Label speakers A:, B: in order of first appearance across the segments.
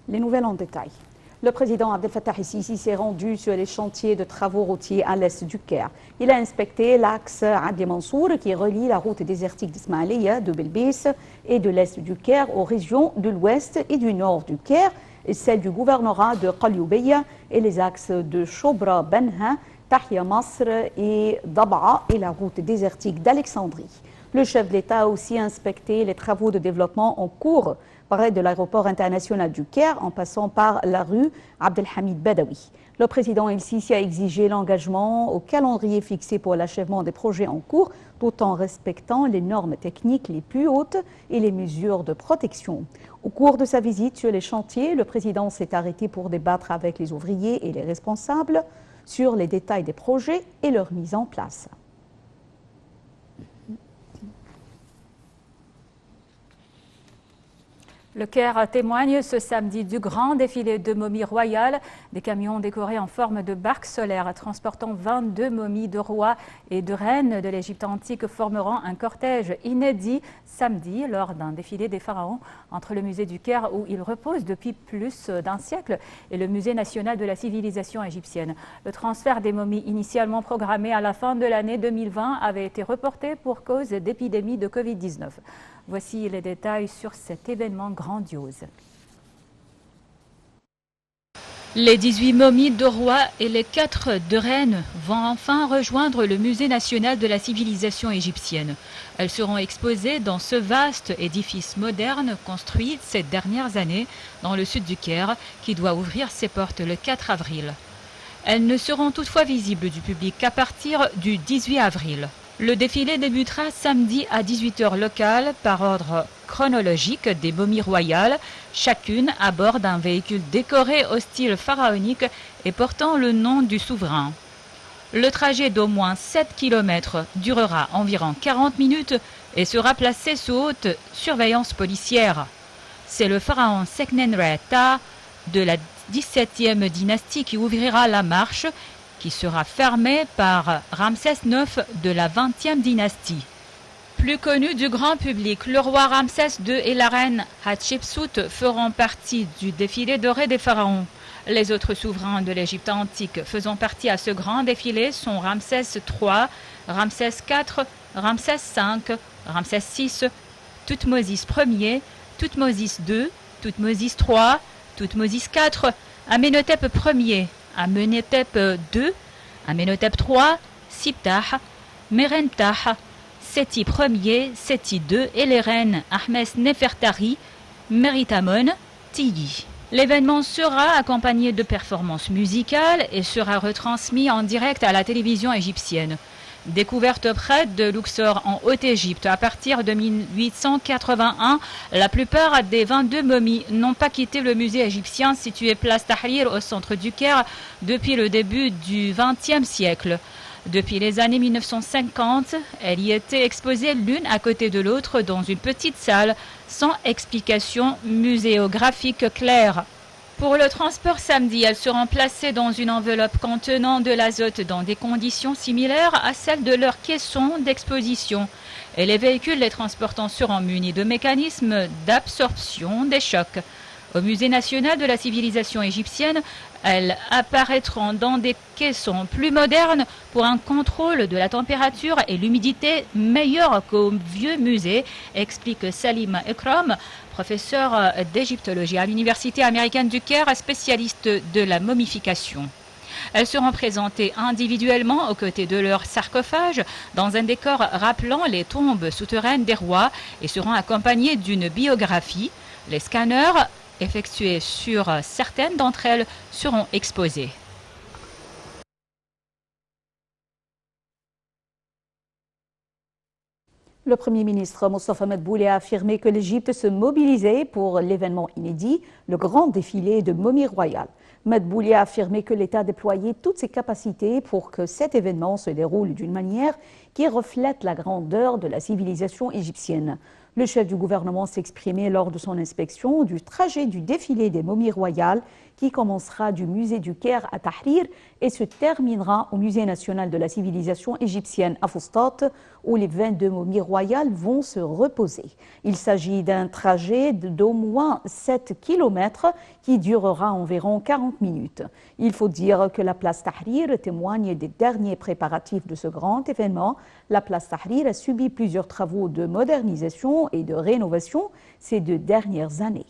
A: Les nouvelles en détail. Le président Abdel Fattah el-Sisi s'est rendu sur les chantiers de travaux routiers à l'est du Caire. Il a inspecté l'axe Abdi Mansour qui relie la route désertique d'Ismaïlia, de Belbès et de l'est du Caire aux régions de l'ouest et du nord du Caire, et celle du gouvernorat de Qalyoubeya et les axes de Chobra Benha, Tahia Masr et Dab'a et la route désertique d'Alexandrie. Le chef de l'État a aussi inspecté les travaux de développement en cours près de l'aéroport international du Caire en passant par la rue Abdelhamid Badawi. Le président el-Sisi a exigé l'engagement au calendrier fixé pour l'achèvement des projets en cours tout en respectant les normes techniques les plus hautes et les mesures de protection. Au cours de sa visite sur les chantiers, le président s'est arrêté pour débattre avec les ouvriers et les responsables sur les détails des projets et leur mise en place.
B: Le Caire témoigne ce samedi du grand défilé de momies royales, des camions décorés en forme de barques solaires transportant 22 momies de rois et de reines de l'Égypte antique formeront un cortège inédit samedi lors d'un défilé des pharaons entre le musée du Caire où il repose depuis plus d'un siècle et le musée national de la civilisation égyptienne. Le transfert des momies initialement programmé à la fin de l'année 2020 avait été reporté pour cause d'épidémie de Covid-19. Voici les détails sur cet événement grandiose. Les 18 momies de rois et les 4 de reines vont enfin rejoindre le musée national de la civilisation égyptienne. Elles seront exposées dans ce vaste édifice moderne construit ces dernières années dans le sud du Caire qui doit ouvrir ses portes le 4 avril. Elles ne seront toutefois visibles du public qu'à partir du 18 avril. Le défilé débutera samedi à 18h locale par ordre chronologique des momies royales, chacune à bord d'un véhicule décoré au style pharaonique et portant le nom du souverain. Le trajet d'au moins 7 km durera environ 40 minutes et sera placé sous haute surveillance policière. C'est le pharaon Seknenre-Ta de la 17e dynastie qui ouvrira la marche, qui sera fermé par Ramsès IX de la 20e dynastie. Plus connu du grand public, le roi Ramsès II et la reine Hatshepsut feront partie du défilé doré des pharaons. Les autres souverains de l'Égypte antique faisant partie à ce grand défilé sont Ramsès III, Ramsès IV, Ramsès V, Ramsès VI, Thoutmôsis Ier, Thoutmôsis II, Thoutmôsis III, Thoutmôsis IV, Amenhotep Ier, Amenhotep II, Amenhotep III, Siptah, Merenptah, Séti Ier, Séti II et les reines Ahmes Nefertari, Meritamon, Tiyi. L'événement sera accompagné de performances musicales et sera retransmis en direct à la télévision égyptienne. Découverte près de Luxor en Haute-Égypte à partir de 1881, la plupart des 22 momies n'ont pas quitté le musée égyptien situé place Tahrir au centre du Caire depuis le début du XXe siècle. Depuis les années 1950, elles y étaient exposées l'une à côté de l'autre dans une petite salle sans explication muséographique claire. Pour le transport samedi, elles seront placées dans une enveloppe contenant de l'azote dans des conditions similaires à celles de leur caisson d'exposition. Et les véhicules les transportant seront munis de mécanismes d'absorption des chocs. Au musée national de la civilisation égyptienne, elles apparaîtront dans des caissons plus modernes pour un contrôle de la température et l'humidité meilleur qu'au vieux musée, explique Salim Ekram, professeur d'égyptologie à l'Université américaine du Caire, spécialiste de la momification. Elles seront présentées individuellement aux côtés de leur sarcophage dans un décor rappelant les tombes souterraines des rois et seront accompagnées d'une biographie. Les scanners effectués sur certaines d'entre elles seront exposés.
A: Le Premier ministre Mostafa Medbouli a affirmé que l'Égypte se mobilisait pour l'événement inédit, le grand défilé de momies royales. Medbouli a affirmé que l'État déployait toutes ses capacités pour que cet événement se déroule d'une manière qui reflète la grandeur de la civilisation égyptienne. Le chef du gouvernement s'est exprimé lors de son inspection du trajet du défilé des momies royales qui commencera du musée du Caire à Tahrir et se terminera au musée national de la civilisation égyptienne à Fustat, où les 22 momies royales vont se reposer. Il s'agit d'un trajet d'au moins 7 km qui durera environ 40 minutes. Il faut dire que la place Tahrir témoigne des derniers préparatifs de ce grand événement. La place Tahrir a subi plusieurs travaux de modernisation et de rénovation ces 2 dernières années.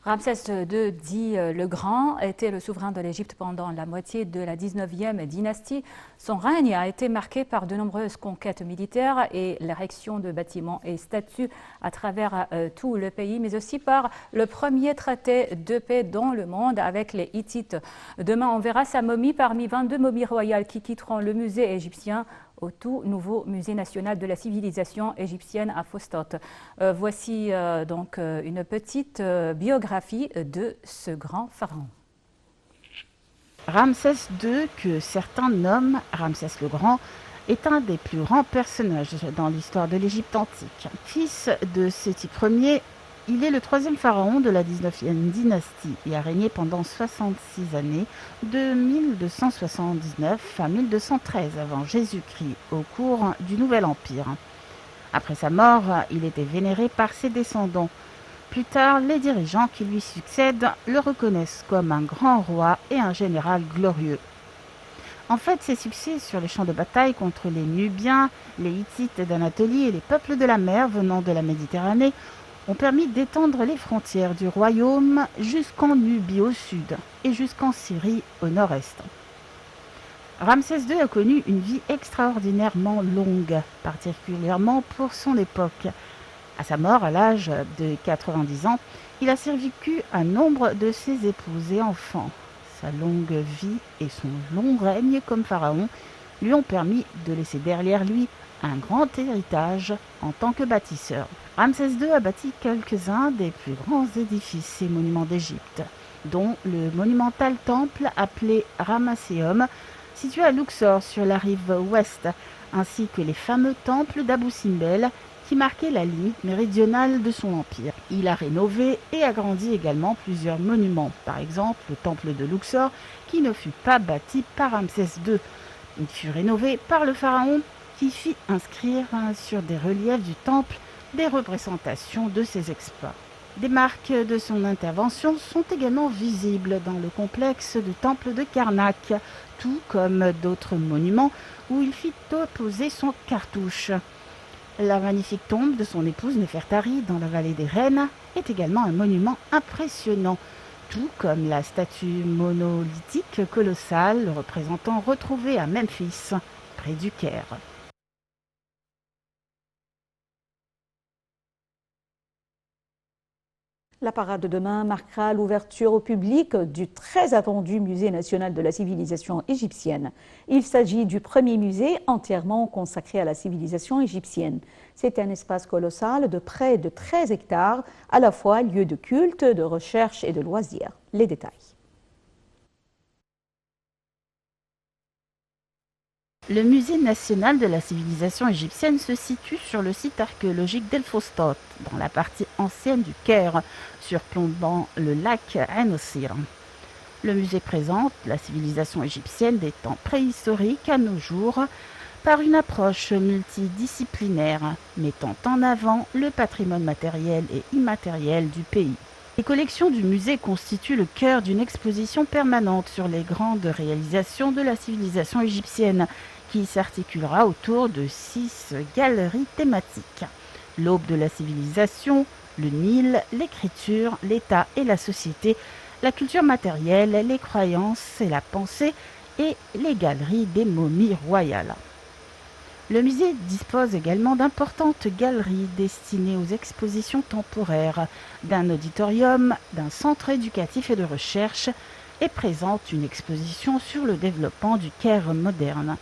C: Ramsès II, dit le Grand, était le souverain de l'Égypte pendant la moitié de la 19e dynastie. Son règne a été marqué par de nombreuses conquêtes militaires et l'érection de bâtiments et statues à travers tout le pays, mais aussi par le premier traité de paix dans le monde avec les Hittites. Demain, on verra sa momie parmi 22 momies royales qui quitteront le musée égyptien au tout nouveau musée national de la civilisation égyptienne à Fustat. Voici donc une petite biographie de ce grand pharaon.
D: Ramsès II, que certains nomment Ramsès le Grand, est un des plus grands personnages dans l'histoire de l'Égypte antique. Fils de Séti Ier, il est le 3e pharaon de la 19e dynastie et a régné pendant 66 années, de 1279 à 1213 avant Jésus-Christ, au cours du Nouvel Empire. Après sa mort, il était vénéré par ses descendants. Plus tard, les dirigeants qui lui succèdent le reconnaissent comme un grand roi et un général glorieux. En fait, ses succès sur les champs de bataille contre les Nubiens, les Hittites d'Anatolie et les peuples de la mer venant de la Méditerranée ont permis d'étendre les frontières du royaume jusqu'en Nubie au sud et jusqu'en Syrie au nord-est. Ramsès II a connu une vie extraordinairement longue, particulièrement pour son époque. À sa mort, à l'âge de 90 ans, il a survécu un nombre de ses épouses et enfants. Sa longue vie et son long règne comme pharaon lui ont permis de laisser derrière lui un grand héritage en tant que bâtisseur. Ramsès II a bâti quelques-uns des plus grands édifices et monuments d'Égypte, dont le monumental temple appelé Ramesséum, situé à Luxor sur la rive ouest, ainsi que les fameux temples d'Abou Simbel qui marquaient la limite méridionale de son empire. Il a rénové et agrandi également plusieurs monuments, par exemple le temple de Luxor qui ne fut pas bâti par Ramsès II. Il fut rénové par le pharaon qui fit inscrire sur des reliefs du temple des représentations de ses exploits. Des marques de son intervention sont également visibles dans le complexe du temple de Karnak, tout comme d'autres monuments où il fit opposer son cartouche. La magnifique tombe de son épouse Néfertari dans la vallée des Reines est également un monument impressionnant, tout comme la statue monolithique colossale le représentant retrouvée à Memphis, près du Caire.
A: La parade de demain marquera l'ouverture au public du très attendu Musée national de la civilisation égyptienne. Il s'agit du premier musée entièrement consacré à la civilisation égyptienne. C'est un espace colossal de près de 13 hectares, à la fois lieu de culte, de recherche et de loisirs. Les détails.
D: Le musée national de la civilisation égyptienne se situe sur le site archéologique d'El Fostat, dans la partie ancienne du Caire, surplombant le lac Ain Sir. Le musée présente la civilisation égyptienne des temps préhistoriques à nos jours par une approche multidisciplinaire, mettant en avant le patrimoine matériel et immatériel du pays. Les collections du musée constituent le cœur d'une exposition permanente sur les grandes réalisations de la civilisation égyptienne, qui s'articulera autour de 6 galeries thématiques. L'aube de la civilisation, le Nil, l'écriture, l'État et la société, la culture matérielle, les croyances et la pensée, et les galeries des momies royales. Le musée dispose également d'importantes galeries destinées aux expositions temporaires, d'un auditorium, d'un centre éducatif et de recherche, et présente une exposition sur le développement du Caire moderne.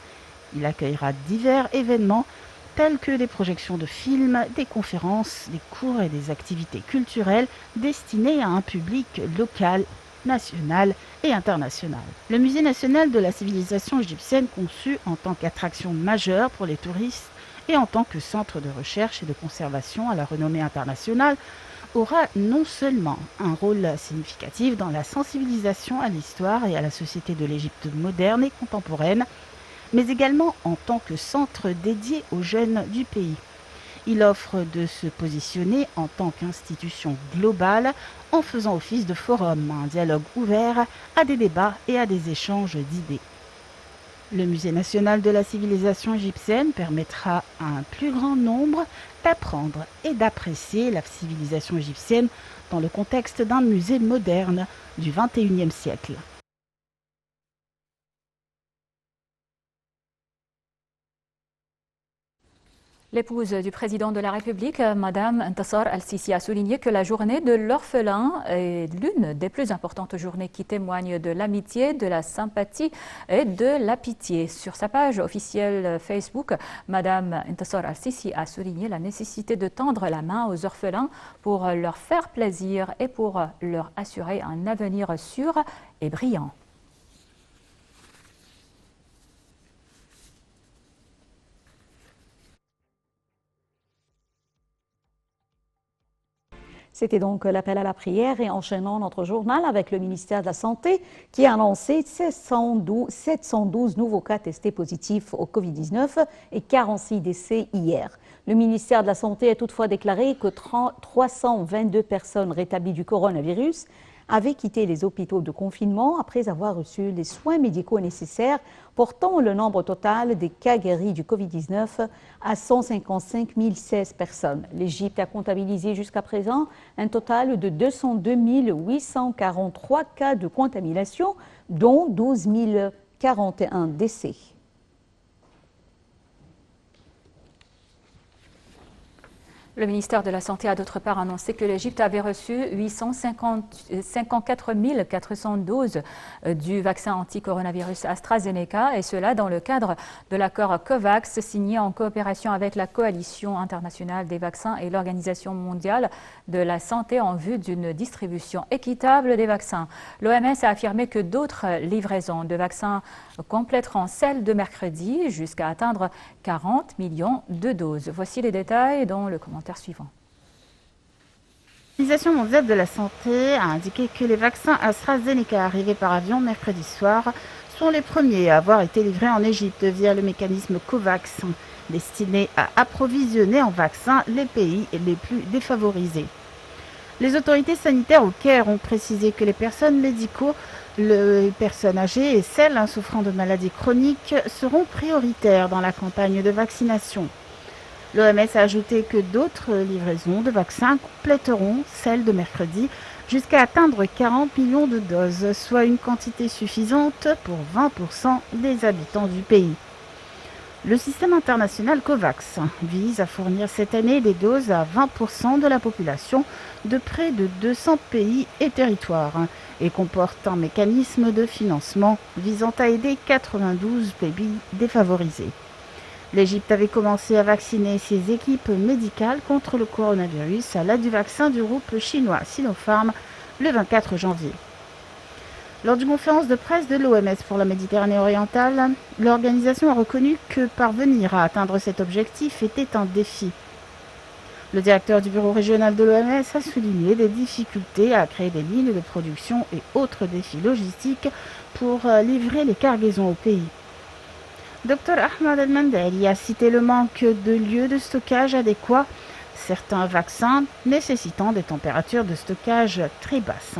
D: Il accueillera divers événements tels que des projections de films, des conférences, des cours et des activités culturelles destinées à un public local, national et international. Le Musée national de la civilisation égyptienne, conçu en tant qu'attraction majeure pour les touristes, et en tant que centre de recherche et de conservation à la renommée internationale, aura non seulement un rôle significatif dans la sensibilisation à l'histoire et à la société de l'Égypte moderne et contemporaine, mais également en tant que centre dédié aux jeunes du pays. Il offre de se positionner en tant qu'institution globale en faisant office de forum, un dialogue ouvert à des débats et à des échanges d'idées. Le Musée national de la civilisation égyptienne permettra à un plus grand nombre d'apprendre et d'apprécier la civilisation égyptienne dans le contexte d'un musée moderne du XXIe siècle.
C: L'épouse du président de la République, Mme Intasar al-Sisi, a souligné que la journée de l'orphelin est l'une des plus importantes journées qui témoignent de l'amitié, de la sympathie et de la pitié. Sur sa page officielle Facebook, Mme Intasar al-Sisi a souligné la nécessité de tendre la main aux orphelins pour leur faire plaisir et pour leur assurer un avenir sûr et brillant.
A: C'était donc l'appel à la prière et enchaînons notre journal avec le ministère de la Santé qui a annoncé 712 nouveaux cas testés positifs au Covid-19 et 46 décès hier. Le ministère de la Santé a toutefois déclaré que 322 personnes rétablies du coronavirus avaient quitté les hôpitaux de confinement après avoir reçu les soins médicaux nécessaires, portant le nombre total des cas guéris du Covid-19 à 155 016 personnes. L'Égypte a comptabilisé jusqu'à présent un total de 202 843 cas de contamination, dont 12 041 décès.
C: Le ministère de la Santé a d'autre part annoncé que l'Égypte avait reçu 854 400 doses du vaccin anti-coronavirus AstraZeneca, et cela dans le cadre de l'accord COVAX signé en coopération avec la Coalition internationale des vaccins et l'Organisation mondiale de la santé en vue d'une distribution équitable des vaccins. L'OMS a affirmé que d'autres livraisons de vaccins compléteront celles de mercredi jusqu'à atteindre 40 millions de doses. Voici les détails dans le commentaire suivant.
D: L'Organisation mondiale de la santé a indiqué que les vaccins AstraZeneca arrivés par avion mercredi soir sont les premiers à avoir été livrés en Égypte via le mécanisme COVAX, destiné à approvisionner en vaccins les pays les plus défavorisés. Les autorités sanitaires au Caire ont précisé que les personnes médicaux, les personnes âgées et celles souffrant de maladies chroniques seront prioritaires dans la campagne de vaccination. L'OMS a ajouté que d'autres livraisons de vaccins compléteront celles de mercredi jusqu'à atteindre 40 millions de doses, soit une quantité suffisante pour 20% des habitants du pays. Le système international COVAX vise à fournir cette année des doses à 20% de la population de près de 200 pays et territoires et comporte un mécanisme de financement visant à aider 92 pays défavorisés. L'Égypte avait commencé à vacciner ses équipes médicales contre le coronavirus à l'aide du vaccin du groupe chinois Sinopharm le 24 janvier. Lors d'une conférence de presse de l'OMS pour la Méditerranée orientale, l'organisation a reconnu que parvenir à atteindre cet objectif était un défi. Le directeur du bureau régional de l'OMS a souligné des difficultés à créer des lignes de production et autres défis logistiques pour livrer les cargaisons au pays. Dr Ahmad El-Mandeli a cité le manque de lieux de stockage adéquats, certains vaccins nécessitant des températures de stockage très basses.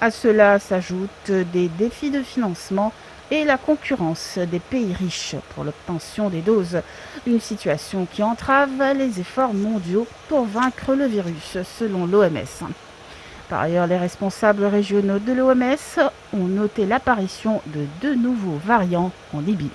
D: À cela s'ajoutent des défis de financement et la concurrence des pays riches pour l'obtention des doses, une situation qui entrave les efforts mondiaux pour vaincre le virus, selon l'OMS. Par ailleurs, les responsables régionaux de l'OMS ont noté l'apparition de 2 nouveaux variants en Libye.